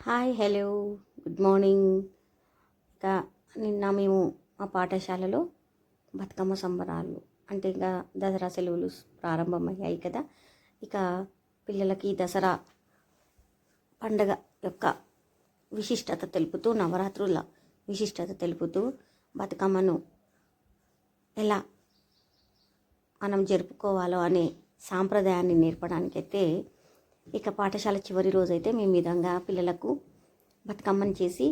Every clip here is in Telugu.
Hi hello good morning. ఇక నిన్న మేము మా పాఠశాలలో బతుకమ్మ సంబరాలు అంటే ఇంకా దసరా సెలవులు ప్రారంభమయ్యాయి కదా. ఇక పిల్లలకి దసరా పండగ యొక్క విశిష్టత తెలుపుతూ, నవరాత్రుల విశిష్టత తెలుపుతూ బతుకమ్మను ఎలా మనం జరుపుకోవాలో అనే సాంప్రదాయాన్ని నేర్పడానికైతే ఇక పాఠశాల చివరి రోజైతే మేము విధంగా పిల్లలకు బతుకమ్మని చేసి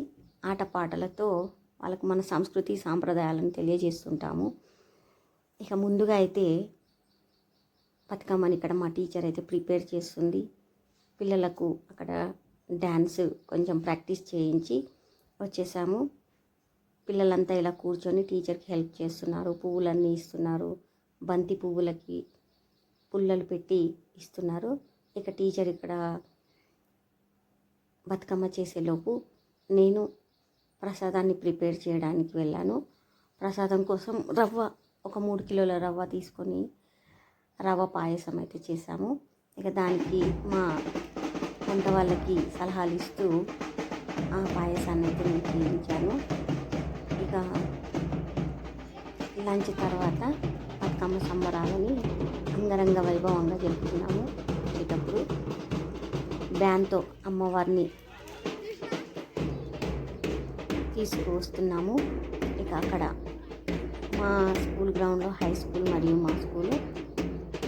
ఆటపాటలతో వాళ్ళకు మన సంస్కృతి సాంప్రదాయాలను తెలియజేస్తుంటాము. ఇక ముందుగా అయితే బతుకమ్మని ఇక్కడ మా టీచర్ అయితే ప్రిపేర్ చేస్తుంది. పిల్లలకు అక్కడ డ్యాన్స్ కొంచెం ప్రాక్టీస్ చేయించి వచ్చేసాము. పిల్లలంతా ఇలా కూర్చొని టీచర్కి హెల్ప్ చేస్తున్నారు, పువ్వులన్నీ ఇస్తున్నారు, బంతి పువ్వులకి పుల్లలు పెట్టి ఇస్తున్నారు. ఇక టీచర్ ఇక్కడ బతుకమ్మ చేసేలోపు నేను ప్రసాదాన్ని ప్రిపేర్ చేయడానికి వెళ్ళాను. ప్రసాదం కోసం ఒక 3 కిలోల రవ్వ తీసుకొని రవ్వ పాయసం అయితే చేశాము. ఇక దానికి మా వంట వాళ్ళకి సలహాలు ఇస్తూ ఆ పాయసాన్ని అయితే నేను చేయించాను. ఇక లంచ్ తర్వాత బతుకమ్మ సంబరాలని అంగరంగ వైభవంగా జరుపుకున్నాము. వచ్చేటప్పుడు బ్యాన్తో అమ్మవారిని తీసుకువస్తున్నాము. ఇక అక్కడ మా స్కూల్ గ్రౌండ్లో హై స్కూల్ మరియు మా స్కూలు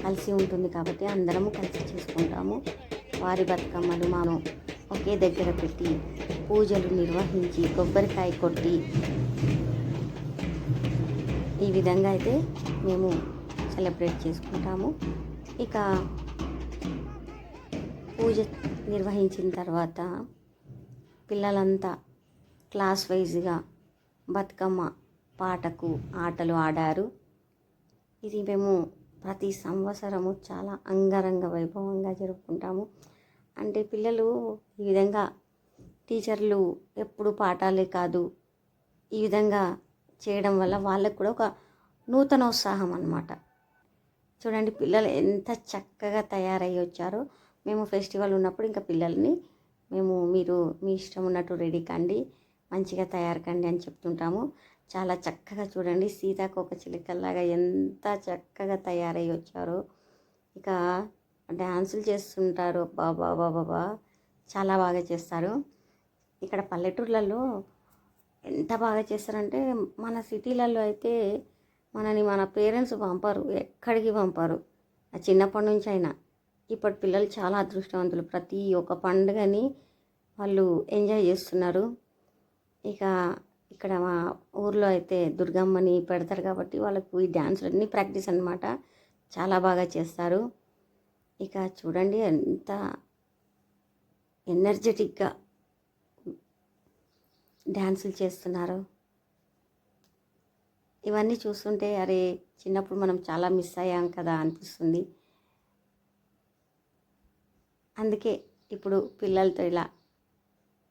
కలిసి ఉంటుంది కాబట్టి అందరము కలిసి చేసుకుంటాము. వారి బతుకమ్మలు మనం ఒకే దగ్గర పెట్టి పూజలు నిర్వహించి కొబ్బరికాయ కొట్టి ఈ విధంగా అయితే మేము సెలబ్రేట్ చేసుకుంటాము. ఇక పూజ నిర్వహించిన తర్వాత పిల్లలంతా క్లాస్ వైజ్గా బతుకమ్మ పాటకు ఆటలు ఆడారు. ఇది మేము ప్రతి సంవత్సరము చాలా అంగరంగ వైభవంగా జరుపుకుంటాము. అంటే పిల్లలు ఈ విధంగా టీచర్లు ఎప్పుడు పాఠాలే కాదు ఈ విధంగా చేయడం వల్ల వాళ్ళకు కూడా ఒక నూతనోత్సాహం అన్నమాట. చూడండి పిల్లలు ఎంత చక్కగా తయారయ్యి వచ్చారో. మేము ఫెస్టివల్ ఉన్నప్పుడు ఇంకా పిల్లల్ని మీరు మీ ఇష్టం ఉన్నట్టు రెడీ కండి, మంచిగా తయారు కండి అని చెప్తుంటాము. చాలా చక్కగా చూడండి సీతాకోక చిలుకల్లాగా ఎంత చక్కగా తయారయ్యి వచ్చారో. ఇక డ్యాన్సులు చేస్తుంటారు. బాబా బాబా చాలా బాగా చేస్తారు. ఇక్కడ పల్లెటూర్లలో ఎంత బాగా చేస్తారంటే మన సిటీలలో అయితే మన పేరెంట్స్ పంపరు, ఎక్కడికి పంపరు. చిన్నప్పటి నుంచి అయినా ఇప్పటి పిల్లలు చాలా అదృష్టవంతులు. ప్రతి ఒక్క పండుగని వాళ్ళు ఎంజాయ్ చేస్తున్నారు. ఇక ఇక్కడ మా ఊర్లో అయితే దుర్గమ్మని పెడతారు కాబట్టి వాళ్ళకు ఈ డ్యాన్సులన్నీ ప్రాక్టీస్ అన్నమాట. చాలా బాగా చేస్తారు. ఇక చూడండి ఎంత ఎనర్జెటిక్గా డ్యాన్సులు చేస్తున్నారు. ఇవన్నీ చూస్తుంటే అరే చిన్నప్పుడు మనం చాలా మిస్ అయ్యాం కదా అనిపిస్తుంది. అందుకే ఇప్పుడు పిల్లలతో ఇలా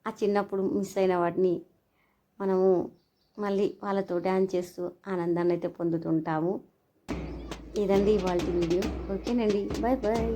ఆ చిన్నప్పుడు మిస్ అయిన వాటిని మనము మళ్ళీ వాళ్ళతో డ్యాన్స్ చేస్తూ ఆనందాన్ని అయితే పొందుతుంటాము. ఇదండి ఇవాళ వీడియో. ఓకేనండి, బాయ్ బాయ్.